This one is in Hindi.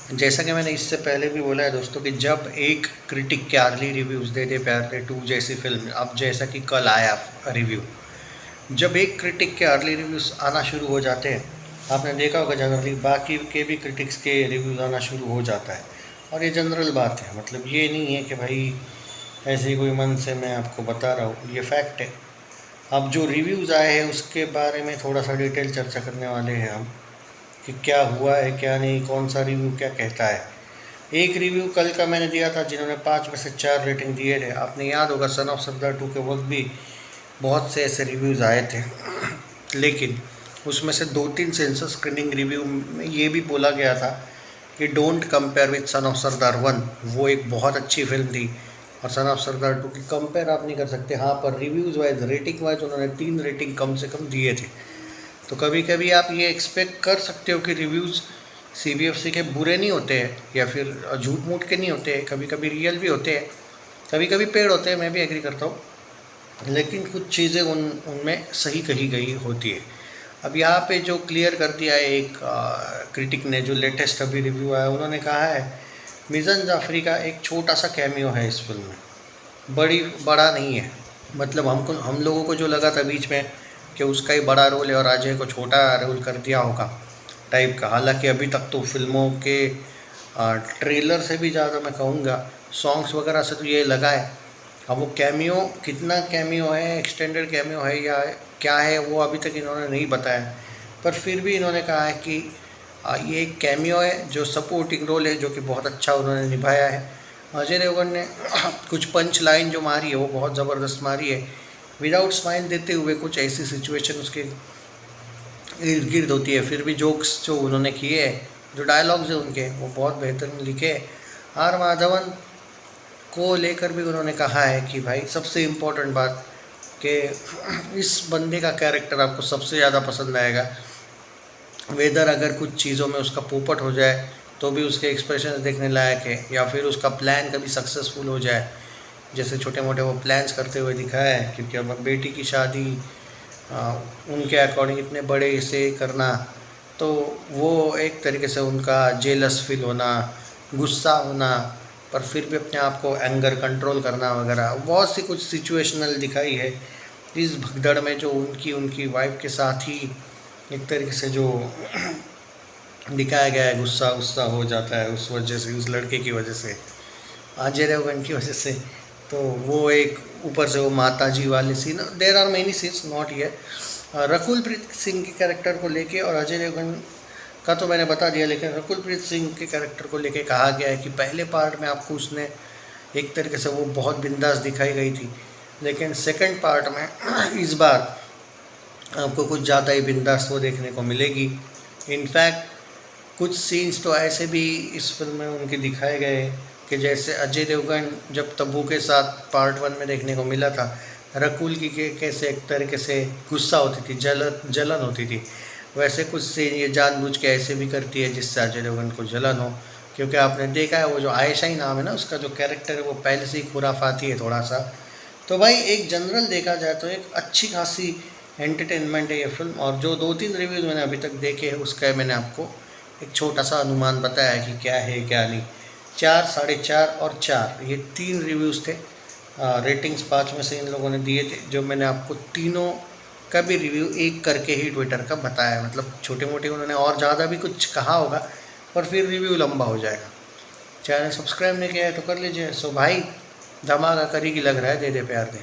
जैसा कि मैंने इससे पहले भी बोला है दोस्तों कि जब एक क्रिटिक के अर्ली रिव्यूज़ दे दे प्यार दे 2 जैसी फिल्म, अब जैसा कि कल आया रिव्यू, जब एक क्रिटिक के अर्ली रिव्यूज़ आना शुरू हो जाते हैं, आपने देखा होगा जनरली बाकी के भी क्रिटिक्स के रिव्यूज़ आना शुरू हो जाता है। और ये जनरल बात है, मतलब ये नहीं है कि भाई ऐसे ही कोई मन से मैं आपको बता रहा हूँ, ये फैक्ट है। अब जो रिव्यूज़ आए हैं उसके बारे में थोड़ा सा डिटेल चर्चा करने वाले हैं हम, कि क्या हुआ है क्या नहीं, कौन सा रिव्यू क्या कहता है। एक रिव्यू कल का मैंने दिया था जिन्होंने 5 में से 4 रेटिंग दिए थे। आपने याद होगा सन ऑफ सरदार 2 के वक्त भी बहुत से ऐसे रिव्यूज़ आए थे, लेकिन उसमें से 2-3 सेंसर स्क्रीनिंग रिव्यू में ये भी बोला गया था कि don't compare with son of Sardaar 1, वो एक बहुत अच्छी फिल्म थी और सन ऑफ सरदार 2 की कंपेयर आप नहीं कर सकते। हाँ, पर रिव्यूज़ वाइज रेटिंग वाइज उन्होंने 3 रेटिंग कम से कम दिए थे। तो कभी कभी आप ये एक्सपेक्ट कर सकते हो कि रिव्यूज़ CBFC के बुरे नहीं होते हैं या फिर झूठ मूठ के नहीं होते हैं, कभी कभी रियल भी होते हैं, कभी कभी पेड़ होते हैं, मैं भी एग्री करता हूँ, लेकिन कुछ चीज़ें उनमें सही कही गई होती है। अब यहाँ पे जो क्लियर कर दिया है एक क्रिटिक ने, जो लेटेस्ट अभी रिव्यू आया, उन्होंने कहा है मिज़न जाफ़री का एक छोटा सा कैमियो है इस फिल्म में, बड़ा नहीं है। मतलब हम लोगों को जो लगा था बीच में कि उसका ही बड़ा रोल है और अजय को छोटा रोल कर दिया होगा टाइप का। हालांकि अभी तक तो फिल्मों के ट्रेलर से भी ज़्यादा मैं कहूँगा सॉन्ग्स वगैरह से तो ये लगा है। अब वो कैमियो कितना कैमियो है, एक्सटेंडेड कैमियो है या क्या है, वो अभी तक इन्होंने नहीं बताया, पर फिर भी इन्होंने कहा है कि ये एक कैमियो है जो सपोर्टिंग रोल है, जो कि बहुत अच्छा उन्होंने निभाया है। अजय देवगन ने कुछ पंच लाइन जो मारी है वो बहुत ज़बरदस्त मारी है, विदाउट स्माइल देते हुए। कुछ ऐसी सिचुएशन उसके इर्द गिर्द होती है, फिर भी जोक्स जो उन्होंने किए हैं, जो डायलॉग्स हैं उनके, वो बहुत बेहतरीन लिखे। आर माधवन को लेकर भी उन्होंने कहा है कि भाई सबसे इम्पोर्टेंट बात कि इस बंदे का कैरेक्टर आपको सबसे ज़्यादा पसंद आएगा, वेदर अगर कुछ चीज़ों में उसका पोपट हो जाए तो भी उसके एक्सप्रेशन देखने लायक है, या फिर उसका प्लान कभी सक्सेसफुल हो जाए, जैसे छोटे मोटे वो प्लान्स करते हुए दिखाया है। क्योंकि अब बेटी की शादी उनके अकॉर्डिंग इतने बड़े से करना, तो वो एक तरीके से उनका जेलस फील होना, गुस्सा होना, पर फिर भी अपने आप को एंगर कंट्रोल करना वगैरह, बहुत सी कुछ सिचुएशनल दिखाई है इस भगदड़ में, जो उनकी वाइफ के साथ ही एक तरीके से जो दिखाया गया है। गुस्सा हो जाता है उस वजह से, उस लड़के की वजह से, अजय देवगन की वजह से। तो वो एक ऊपर से वो माता जी वाले scene, there are many scenes not ये। रकुल प्रीत सिंह के कैरेक्टर को लेके और अजय देवगन का तो मैंने बता दिया, लेकिन रकुल प्रीत सिंह के कैरेक्टर को लेके कहा गया है कि पहले पार्ट में आपको उसने एक तरीके से वो बहुत बिंदास दिखाई गई थी, लेकिन सेकंड पार्ट में इस बार आपको कुछ ज़्यादा ही बिंदास वो देखने को मिलेगी। इनफैक्ट कुछ सीन्स तो ऐसे भी इस फिल्म में उनके दिखाए गए कि जैसे अजय देवगन जब तब्बू के साथ पार्ट 1 में देखने को मिला था, रकुल की कैसे एक तरीके से गुस्सा होती थी, जलन होती थी, वैसे कुछ सीन ये जानबूझ के ऐसे भी करती है जिससे अजय देवगन को जलन हो। क्योंकि आपने देखा है वो जो आयशा ही नाम है ना उसका, जो कैरेक्टर है वो पहले से ही खुराफाती है थोड़ा सा। तो भाई एक जनरल देखा जाए तो एक अच्छी खासी एंटरटेनमेंट है ये फिल्म, और जो 2-3 रिव्यूज़ मैंने अभी तक देखे हैं उसका मैंने आपको एक छोटा सा अनुमान बताया है कि क्या है क्या नहीं। 4, 4.5 और 4 ये 3 रिव्यूज़ थे। रेटिंग्स 5 में से इन लोगों ने दिए थे, जो मैंने आपको तीनों का भी रिव्यू एक करके ही ट्विटर का बताया। मतलब छोटे मोटे उन्होंने और ज़्यादा भी कुछ कहा होगा, पर फिर रिव्यू लंबा हो जाएगा। चैनल सब्सक्राइब नहीं किया है तो कर लीजिए। सो भाई धमाका करी की लग रहा है, दे दे प्यार दे।